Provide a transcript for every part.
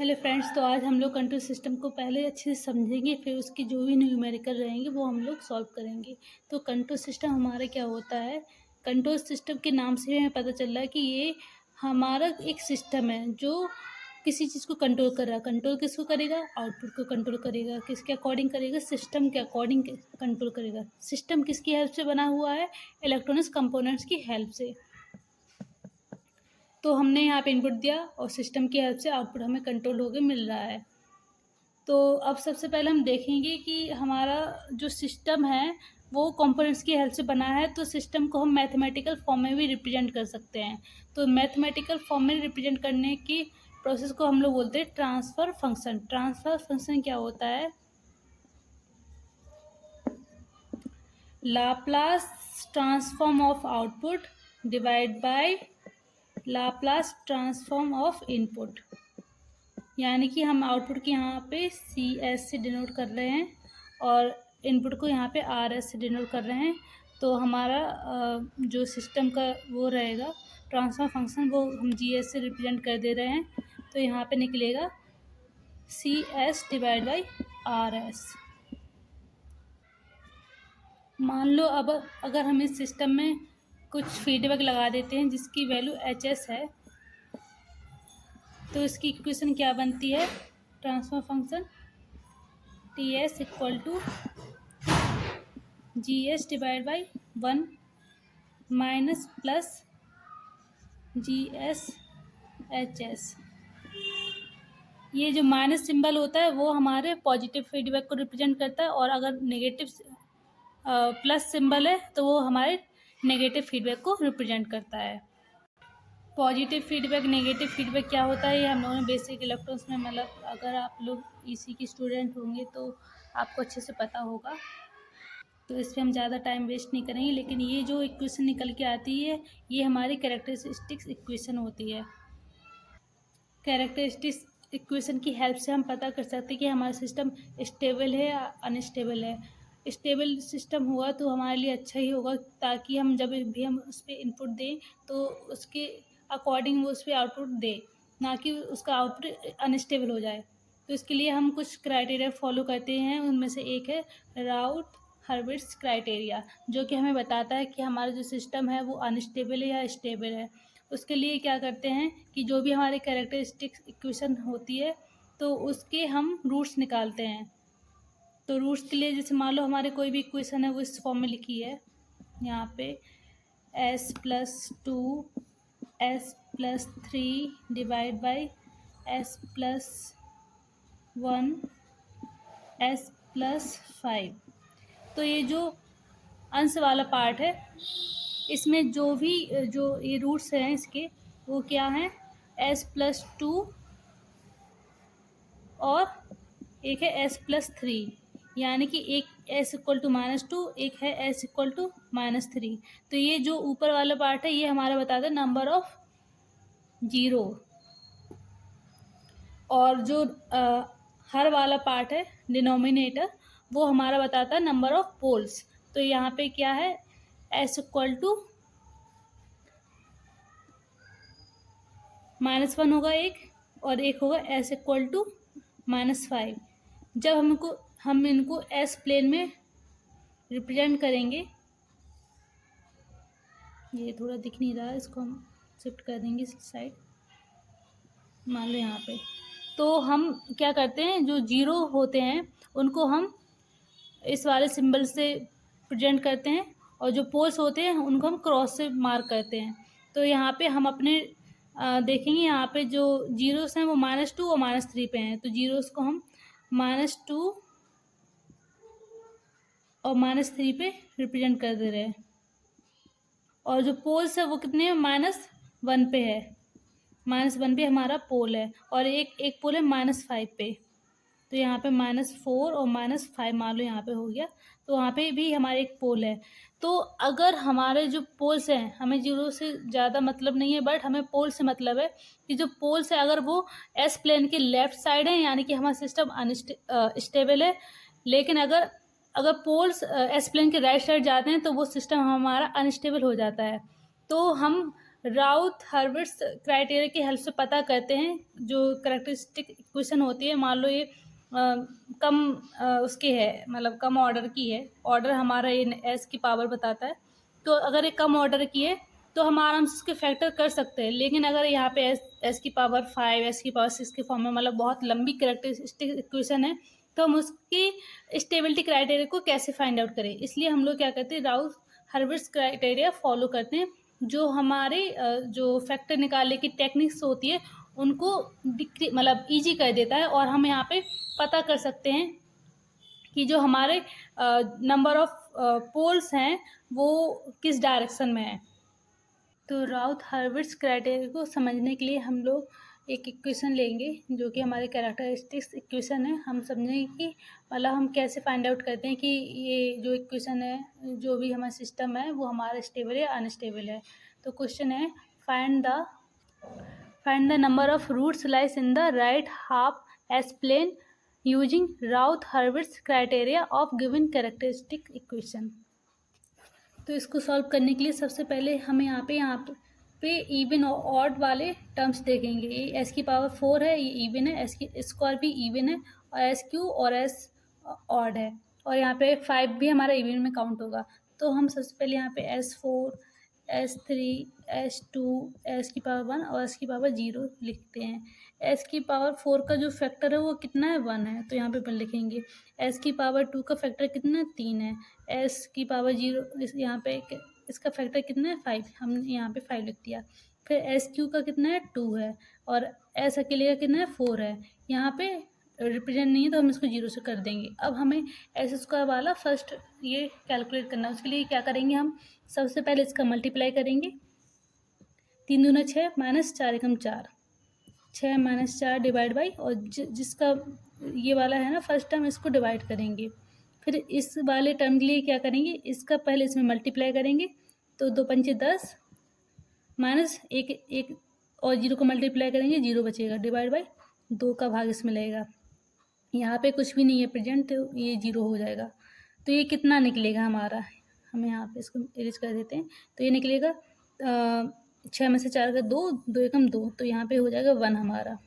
Hello friends, तो आज हम लोग कंट्रोल सिस्टम को पहले अच्छे से समझेंगे, फिर उसकी जो भी न्यूमेरिकल रहेंगे वो हम लोग सॉल्व करेंगे। तो कंट्रोल सिस्टम हमारा क्या होता है? कंट्रोल सिस्टम के नाम से हमें पता चल रहा है कि ये हमारा एक सिस्टम है जो किसी चीज़ को कंट्रोल कर रहा है। कंट्रोल किसको करेगा? आउटपुट को कंट्रोल करेगा। किसके अकॉर्डिंग करेगा? सिस्टम के अकॉर्डिंग कंट्रोल करेगा। सिस्टम किसकी हेल्प से बना हुआ है? इलेक्ट्रॉनिक्स कंपोनेंट्स की हेल्प से। तो हमने यहाँ पे इनपुट दिया और सिस्टम की हेल्प से आउटपुट हमें कंट्रोल होकर मिल रहा है। तो अब सबसे पहले हम देखेंगे कि हमारा जो सिस्टम है वो कंपोनेंट्स की हेल्प से बना है। तो सिस्टम को हम मैथमेटिकल फॉर्म में भी रिप्रेजेंट कर सकते हैं। तो मैथमेटिकल फॉर्म में रिप्रेजेंट करने की प्रोसेस को हम लोग बोलते हैं ट्रांसफ़र फंक्शन। ट्रांसफ़र फंक्शन क्या होता है? Laplace transform of output divide by Laplace transform of input. यानी कि हम आउटपुट की यहाँ पे सी एस से डिनोट कर रहे हैं और इनपुट को यहाँ पे आर एस से डिनोट कर रहे हैं। तो हमारा जो सिस्टम का वो रहेगा ट्रांसफर फंक्शन, वो हम जी एस से रिप्रेजेंट कर दे रहे हैं। तो यहाँ पे निकलेगा C S divide by R S. मान लो अब अगर हम इस सिस्टम में कुछ फीडबैक लगा देते हैं जिसकी वैल्यू एच एस है, तो इसकी इक्वेशन क्या बनती है? Transfer function T S equal to G S divide by 1 minus plus G S H S. ये जो माइनस सिंबल होता है वो हमारे पॉजिटिव फीडबैक को रिप्रेजेंट करता है, और अगर नेगेटिव प्लस सिंबल है तो वो हमारे नेगेटिव फीडबैक को रिप्रेजेंट करता है। पॉजिटिव फीडबैक, नेगेटिव फीडबैक क्या होता है ये हम लोगों ने बेसिक इलेक्ट्रॉनिक्स में, मतलब अगर आप लोग ईसी के स्टूडेंट होंगे तो आपको अच्छे से पता होगा, तो इस पर हम ज़्यादा टाइम वेस्ट नहीं करेंगे। लेकिन ये जो इक्वेशन निकल के आती है ये हमारी कैरेक्टरिस्टिक्स इक्वेशन होती है। कैरेक्टरिस्टिक्स इक्वेशन की हेल्प से हम पता कर सकते हैं कि हमारा सिस्टम स्टेबल है या अनस्टेबल है। स्टेबल सिस्टम हुआ तो हमारे लिए अच्छा ही होगा, ताकि हम जब भी हम उस पर इनपुट दें तो उसके अकॉर्डिंग वो उस पर आउटपुट दे, ना कि उसका आउटपुट अनस्टेबल हो जाए। तो इसके लिए हम कुछ क्राइटेरिया फॉलो करते हैं। उनमें से एक है राउथ हर्विट्ज़ क्राइटेरिया, जो कि हमें बताता है कि हमारा जो सिस्टम है वो अनस्टेबल है या स्टेबल है। उसके लिए क्या करते हैं कि जो भी हमारी कैरेक्टरिस्टिक्स इक्वेशन होती है तो उसके हम रूट्स निकालते हैं। तो रूट्स के लिए जैसे मान लो हमारे कोई भी इक्वेशन है वो इस फॉर्म में लिखी है यहाँ पे s+2 s+3 divide by s+1 s+5। तो ये जो अंश वाला पार्ट है इसमें जो भी जो ये रूट्स हैं इसके वो क्या हैं? s+2 और एक है s+3। यानी कि एक s इक्वल टू -2, एक है s इक्वल टू -3। तो ये जो ऊपर वाला पार्ट है ये हमारा बताता है नंबर ऑफ जीरो, और जो हर वाला पार्ट है डिनोमिनेटर वो हमारा बताता है नंबर ऑफ पोल्स। तो यहाँ पे क्या है? s इक्वल टू -1 होगा एक, और एक होगा s इक्वल टू -5। जब हम इनको s प्लेन में रिप्रेजेंट करेंगे, ये थोड़ा दिख नहीं रहा है, इसको हम शिफ्ट कर देंगे इस साइड, मान लो यहाँ पे। तो हम क्या करते हैं, जो जीरो होते हैं उनको हम इस वाले सिंबल से प्रेजेंट करते हैं, और जो पोल्स होते हैं उनको हम क्रॉस से मार्क करते हैं। तो यहाँ पे हम अपने देखेंगे यहाँ पे जो जीरोस हैं वो -2 और -3 पे हैं। तो जीरोस को हम -2 और -3 पे रिप्रेजेंट कर दे रहे हैं, और जो पोल्स है वो कितने हैं? -1 पे है। -1 पे हमारा पोल है, और एक पोल है -5 पे। तो यहाँ पे -4 और -5 मान लो यहाँ पे हो गया। तो वहाँ पे भी हमारे एक पोल है। तो अगर हमारे जो पोल्स हैं, हमें जीरो से ज़्यादा मतलब नहीं है, बट हमें पोल से मतलब है कि जो पोल्स है अगर वो एस प्लेन के लेफ्ट साइड है यानी कि हमारा सिस्टम स्टेबल है। लेकिन अगर पोल्स एस प्लेन के राइट साइड जाते हैं तो वो सिस्टम हमारा अनस्टेबल हो जाता है। तो हम राउथ हर्विट्स क्राइटेरिया की हेल्प से पता करते हैं जो करेक्टरिस्टिक इक्वेशन होती है। मान लो ये कम उसकी है, मतलब कम ऑर्डर की है। ऑर्डर हमारा ये एस की पावर बताता है, तो अगर ये कम ऑर्डर की है तो हम आराम से इसके फैक्टर कर सकते हैं। लेकिन अगर यहाँ पे एस की पावर 5, एस की पावर 6 के फॉर्म में, मतलब बहुत लंबी करेक्टरिस्टिक इक्वेशन है, तो हम उसकी स्टेबिलिटी क्राइटेरिया को कैसे फाइंड आउट करें। इसलिए हम लोग क्या करते हैं, राउथ हर्विट्स क्राइटेरिया फॉलो करते हैं, जो हमारे जो फैक्टर निकालने की टेक्निक्स होती है उनको मतलब ईजी कर देता है, और हम यहाँ पे पता कर सकते हैं कि जो हमारे नंबर ऑफ पोल्स हैं वो किस डायरेक्शन में है। तो राउथ हर्विट्स क्राइटेरिया को समझने के लिए हम लोग एक इक्वेशन लेंगे जो कि हमारे कैरेक्टरिस्टिक्स इक्वेशन है। हम समझेंगे कि मतलब हम कैसे फाइंड आउट करते हैं कि ये जो इक्वेशन है, जो भी हमारा सिस्टम है, वो हमारा स्टेबल है अनस्टेबल है। तो क्वेश्चन है, find the number of roots lies in the right half s plane using Routh Hurwitz criteria of given characteristic equation. तो इसको सॉल्व करने के लिए सबसे पहले हम यहाँ पे इवन और ऑड वाले टर्म्स देखेंगे। ये एस की पावर 4 है, ये इवन है, एस की स्क्वायर भी इवन है, और एस क्यू और एस ऑड है, और यहाँ पे 5 भी हमारा इवन में काउंट होगा। तो हम सबसे पहले यहाँ पे S4, S3, S2, एस की पावर 1 और एस की पावर 0 लिखते हैं। एस की पावर 4 का जो फैक्टर है वो कितना है, 1 है, तो यहाँ पे 1 लिखेंगे। एस की पावर 2 का फैक्टर कितना है, 3 है। एस की पावर 0 यहाँ पे इसका फैक्टर कितना है, 5, हमने यहाँ पे 5 लिख दिया। फिर एस क्यू का कितना है, 2 है, और एस अकेले का कितना है, 4 है। यहाँ पे रिप्रेजेंट नहीं है तो हम इसको 0 से कर देंगे। अब हमें एस स्क्वायर वाला फर्स्ट ये कैलकुलेट करना है। उसके लिए क्या करेंगे, हम सबसे पहले इसका मल्टीप्लाई करेंगे। 3 दूना 6 minus 4 Ekam 4, 6 minus 4 divide by, और जिसका ये वाला है ना फर्स्ट टर्म, इसको डिवाइड करेंगे। फिर इस वाले टर्म के लिए क्या करेंगे, इसका पहले इसमें मल्टीप्लाई करेंगे, तो 2 पंचे 10 माइनस एक और 0 को मल्टीप्लाई करेंगे, 0 बचेगा, डिवाइड बाई 2 का भाग इसमें लगेगा। यहाँ पे कुछ भी नहीं है प्रेजेंट, तो ये 0 हो जाएगा। तो ये कितना निकलेगा हमारा, हम यहाँ पे इसको इरेज कर देते हैं। तो ये निकलेगा 6 में से 4 का 2, 2 एकम 2, तो यहाँ पे हो जाएगा 1 हमारा।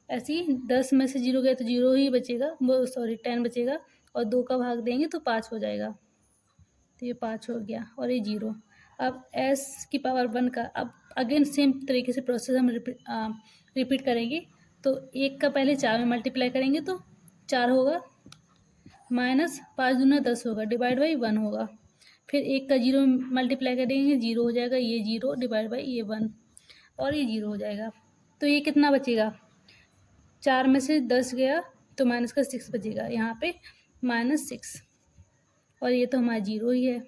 ऐसे ही 10 में से 0 गया तो 0 ही बचेगा, वो सॉरी 10 बचेगा, और 2 का भाग देंगे तो 5 हो जाएगा। तो ये 5 हो गया, और ये 0। अब s की पावर 1 का, अब अगेन सेम तरीके से प्रोसेस हम रिपीट करेंगे। तो 1 का पहले 4 में मल्टीप्लाई करेंगे तो 4 होगा, माइनस 5 दूना 10 होगा, डिवाइड बाई 1 होगा। फिर 1 का 0 मल्टीप्लाई करेंगे, 0 हो जाएगा, ये 0 डिवाइड बाई ये 1, और ये 0 हो जाएगा। तो ये कितना बचेगा, 4 में से 10 गया तो माइनस का 6 बचेगा, यहाँ पे -6, और ये तो हमारा 0 ही है।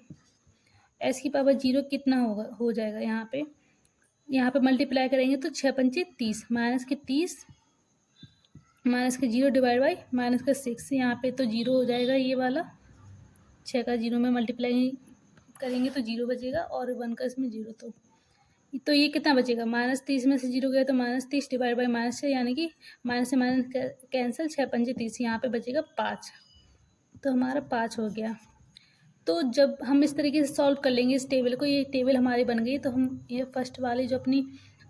एस की पावर 0 कितना होगा, हो जाएगा, यहाँ पे मल्टीप्लाई करेंगे तो 6 पंचे 30, माइनस के 30, माइनस के 0 डिवाइड बाई माइनस का 6, यहाँ पे तो 0 हो जाएगा ये वाला। 6 का 0 में मल्टीप्लाई करेंगे तो 0 बचेगा, और 1 का इसमें 0, तो ये कितना बचेगा, -30 में से 0 गया तो -30 डिवाइड बाई -6, यानी कि माइनस से माइनस कैंसिल, 6 पंचे 30, यहाँ पे बचेगा 5, तो हमारा 5 हो गया। तो जब हम इस तरीके से सॉल्व कर लेंगे इस टेबल को, ये टेबल हमारी बन गई, तो हम ये फर्स्ट वाली जो अपनी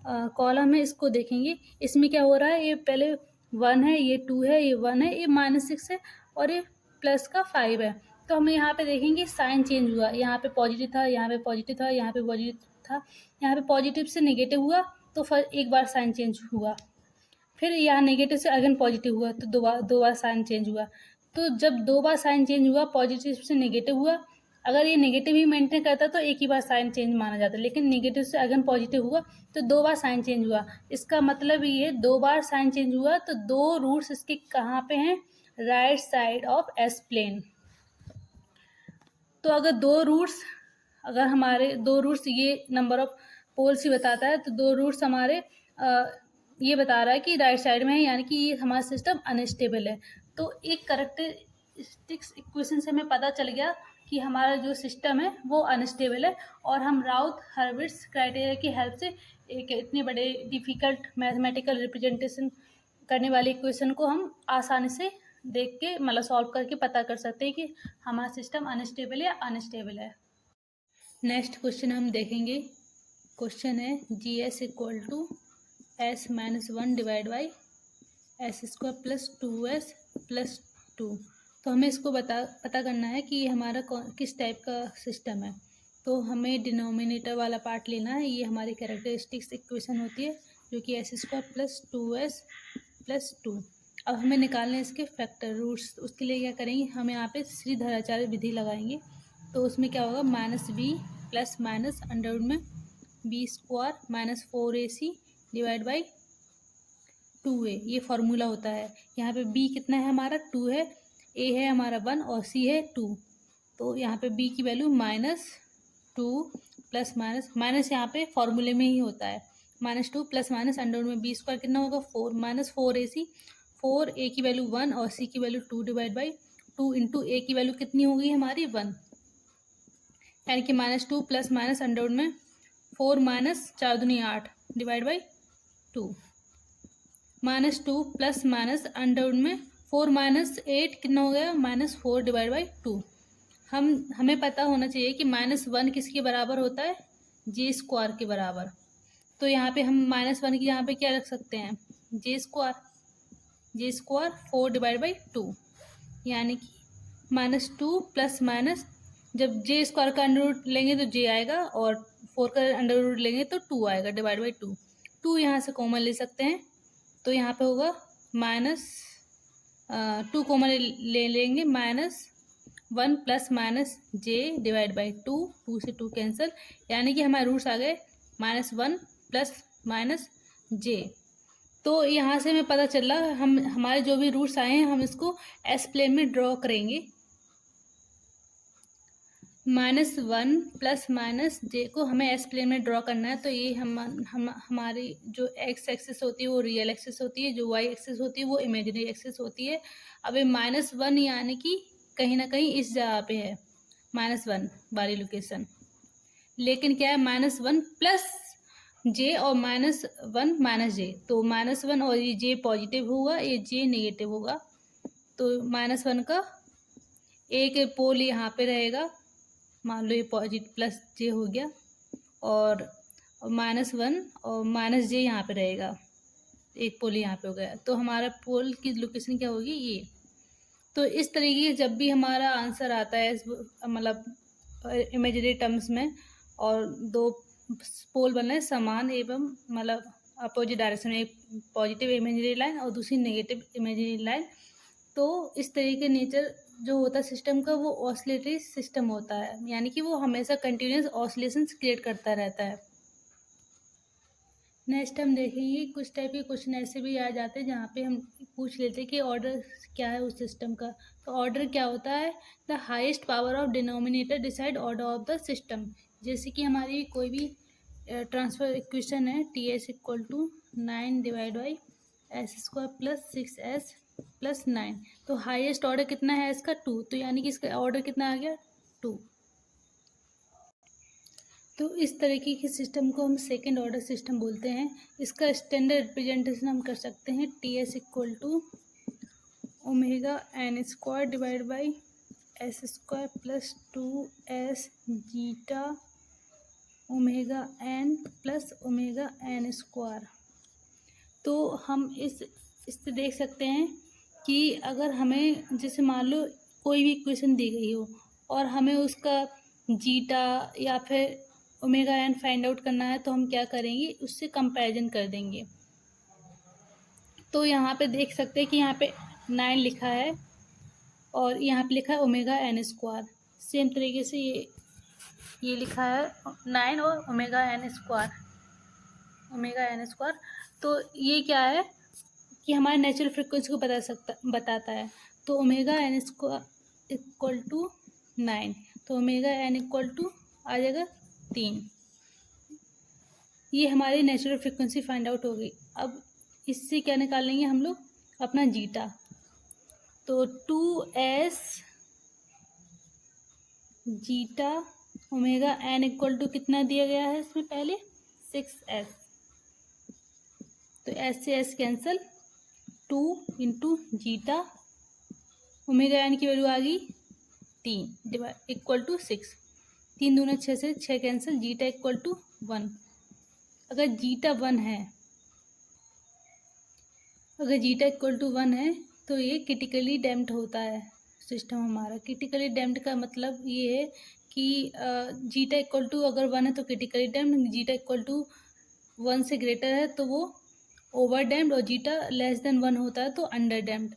कॉलम है इसको देखेंगे। इसमें क्या हो रहा है, ये पहले 1 है, ये 2 है, ये 1 है, ये -6 है, और ये प्लस का 5 है। तो हम यहाँ पे देखेंगे साइन चेंज हुआ, यहाँ पे पॉजिटिव था, यहाँ पे पॉजिटिव था, यहाँ पे पॉजिटिव था, यहाँ पे पॉजिटिव से नेगेटिव हुआ, तो एक बार साइन चेंज हुआ। फिर यहाँ नेगेटिव से अगेन पॉजिटिव हुआ, तो दो बार साइन चेंज हुआ। तो जब 2 बार साइन चेंज हुआ, पॉजिटिव से नेगेटिव हुआ, अगर ये नेगेटिव ही मेंटेन करता तो एक ही बार साइन चेंज माना जाता, लेकिन नेगेटिव से अगेन पॉजिटिव हुआ तो 2 बार साइन चेंज हुआ। इसका मतलब ये 2 बार साइन चेंज हुआ, तो 2 रूट्स इसके कहाँ पे हैं, right side of S plane. तो अगर हमारे 2 रूट्स, ये नंबर ऑफ पोल्स ही बताता है, तो 2 रूट्स हमारे ये बता रहा है कि राइट साइड में है, यानी कि ये हमारा सिस्टम अनस्टेबल है। तो एक कैरेक्टरिस्टिक्स इक्वेशन से हमें पता चल गया कि हमारा जो सिस्टम है वो अनस्टेबल है, और हम राउथ हर्विट्स क्राइटेरिया की हेल्प से एक इतने बड़े डिफ़िकल्ट मैथमेटिकल रिप्रेजेंटेशन करने वाले इक्वेशन को हम आसानी से देख के, मतलब सॉल्व करके पता कर सकते हैं कि हमारा सिस्टम अनस्टेबल या अनस्टेबल है। नेक्स्ट क्वेश्चन हम देखेंगे, क्वेश्चन है G S equal to S minus one divide by S square plus two S plus two. तो हमें इसको पता करना है कि ये हमारा किस टाइप का सिस्टम है। तो हमें डिनोमिनेटर वाला पार्ट लेना है। ये हमारी कैरेक्टरिस्टिक्स इक्वेशन होती है जो कि S square plus two S plus to. अब हमें निकालने इसके फैक्टर रूट्स। उसके लिए क्या करेंगे, हम यहाँ पे श्रीधराचार्य विधि लगाएंगे। तो उसमें क्या होगा, minus b plus minus under में b square minus 4ac divide by 2a। ये फार्मूला होता है। यहाँ पे b कितना है हमारा 2 है, a है हमारा 1 और c है 2। तो यहाँ पे b की वैल्यू -2 प्लस माइनस यहाँ पे फार्मूले में ही होता है। -2 प्लस माइनस अंडर में बी स्क्वायर कितना होगा 4 माइनस 4ac। 4a की वैल्यू 1 और c की value 2 divide by 2 into a की वैल्यू कितनी होगी हमारी 1, यानी कि -2 प्लस माइनस अंडर में 4 माइनस 4 दूनी 8 divide by 2। -2 plus minus under में 4 माइनस 8 कितना हो गया -4 डिवाइड बाई 2। हमें पता होना चाहिए कि -1 किसके बराबर होता है, जे स्क्वायर के बराबर। तो यहाँ पे हम -1 की यहाँ पे क्या रख सकते हैं, जे स्क्वायर 4 डिवाइड बाई 2, यानी कि -2 प्लस माइनस, जब जे स्क्वायर का अंडर रूट लेंगे तो जे आएगा और 4 का अंडर रूट लेंगे तो 2 आएगा डिवाइड बाई 2। 2 यहाँ से कॉमन ले सकते हैं। तो यहाँ पे होगा -2 कॉमन ले लेंगे -1 plus minus J divide by 2, 2 से 2 कैंसिल, यानी कि हमारे रूट्स आ गए -1 प्लस माइनस जे। तो यहाँ से हमें पता चला हमारे जो भी रूट्स आए हैं हम इसको एस प्लेन में ड्रॉ करेंगे। -1 प्लस माइनस जे को हमें एस प्लेन में ड्रॉ करना है। तो ये हमारी जो एक्स एक्सिस होती है वो रियल एक्सिस होती है, जो वाई एक्सिस होती है वो इमेजिनरी एक्सिस होती है। अब ये -1 यानी कि कहीं ना कहीं इस जगह पे है -1 वाली लोकेशन, लेकिन क्या है -1 प्लस जे और -1 माइनस जे। तो -1 और ये जे पॉजिटिव होगा, ये जे नेगेटिव होगा। तो -1 का एक पोल यहाँ पे रहेगा, मान लो ये पॉजिटिव प्लस जे हो गया, और -1 और माइनस जे यहाँ पे रहेगा, एक पोल यहाँ पे हो गया। तो हमारा पोल की लोकेशन क्या होगी ये। तो इस तरीके से जब भी हमारा आंसर आता है मतलब इमेजिनरी टर्म्स में और दो पोल बन रहे हैं समान एवं मतलब अपोजिट डायरेक्शन में, एक पॉजिटिव इमेजिनरी लाइन और दूसरी नेगेटिव इमेजिनरी लाइन, तो इस तरीके नेचर जो होता है सिस्टम का वो ऑसिलेटरी सिस्टम होता है, यानी कि वो हमेशा कंटिन्यूस ऑसिलेशंस क्रिएट करता रहता है। नेक्स्ट हम देखेंगे कुछ टाइप के क्वेश्चन ऐसे भी आ जाते हैं जहाँ पे हम पूछ लेते हैं कि ऑर्डर क्या है उस सिस्टम का। तो ऑर्डर क्या होता है, the highest power of denominator decide order of the system. जैसे कि हमारी कोई भी ट्रांसफर इक्वेशन है T S equal to 9 divide by S square plus 6s plus 9। तो हाईएस्ट ऑर्डर कितना है इसका 2, तो यानी कि इसका ऑर्डर कितना आ गया 2। तो इस तरीके के सिस्टम को हम सेकेंड ऑर्डर सिस्टम बोलते हैं। इसका स्टैंडर्ड रिप्रेजेंटेशन हम कर सकते हैं T S equal to omega N square divide by S square plus 2s zeta omega N plus omega N square. तो हम इससे देख सकते हैं कि अगर हमें जैसे मान लो कोई भी इक्वेशन दी गई हो और हमें उसका जीटा या फिर ओमेगा एन फाइंड आउट करना है, तो हम क्या करेंगे, उससे कंपैरिजन कर देंगे। तो यहाँ पे देख सकते हैं कि यहाँ पे 9 लिखा है और यहाँ पे लिखा है ओमेगा एन स्क्वायर। सेम तरीके से ये लिखा है 9 और omega N square, omega N square. तो ये क्या है कि हमारे नेचुरल फ्रिक्वेंसी को बताता है। तो omega N square equal to 9, तो ओमेगा एन इक्वल टू आ जाएगा 3। ये हमारी नेचुरल फ्रिक्वेंसी फाइंड आउट हो गई। अब इससे क्या निकालेंगे हम लोग, अपना जीटा। तो 2s zeta omega N equal to कितना दिया गया है इसमें पहले 6s। तो s से s cancel, 2 into zeta omega N की वैल्यू आ गई 3 इक्वल टू 6। 3 दूना 6 से 6 कैंसिल, जीटा इक्वल टू 1। अगर जीटा 1 है, अगर जीटा इक्वल टू 1 है तो ये क्रिटिकली डैम्प्ड होता है सिस्टम हमारा। क्रिटिकली डैम्प्ड का मतलब ये है कि जीटा इक्वल टू अगर 1 है तो critically damped, zeta equal to 1 से ग्रेटर है तो वो ओवर डैम्प्ड, और जीटा लेस देन 1 होता है तो अंडर डैम्प्ड।